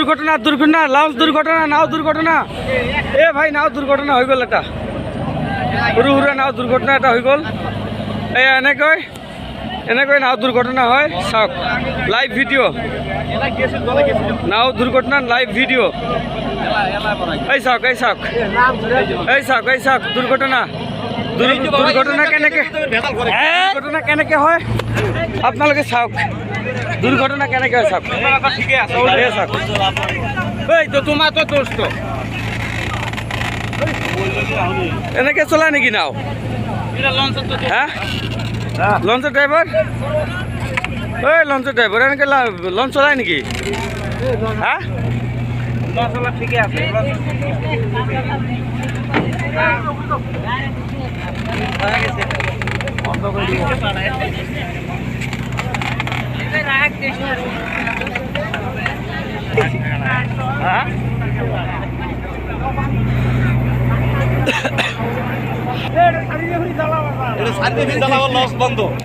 দুর্ঘটনা দুর্ঘটনা লঞ্চ দুর্ঘটনা নাও দুর্ঘটনা এ ভাই নাও দুর্ঘটনা হয়ে গেল এটা সৰু সুৰা নাও দুৰ্ঘটনা এটা হৈ গ'ল এই এনেকৈ নাও দুৰ্ঘটনা হয় চাওক লাইভ ভিডিঅ' নাও দুৰ্ঘটনা লাইভ ভিডিঅ' এই চাওক দুৰ্ঘটনা কেনেকৈ হয় আপোনালোকে চাওক দুৰ্ঘটনা কেনেকৈ হয় চাওক চাওক এইটো তোমাৰতো দোষটো এনেকে চলায় নেকি নাও হ্যাঁ লঞ্চৰ ড্ৰাইভাৰ এই লঞ্চৰ ড্ৰাইভাৰ এনেকে লঞ্চ চলায় নেকি হা ঠিকে আছে এটা সার্ভিস চালাবার লস বন্ধ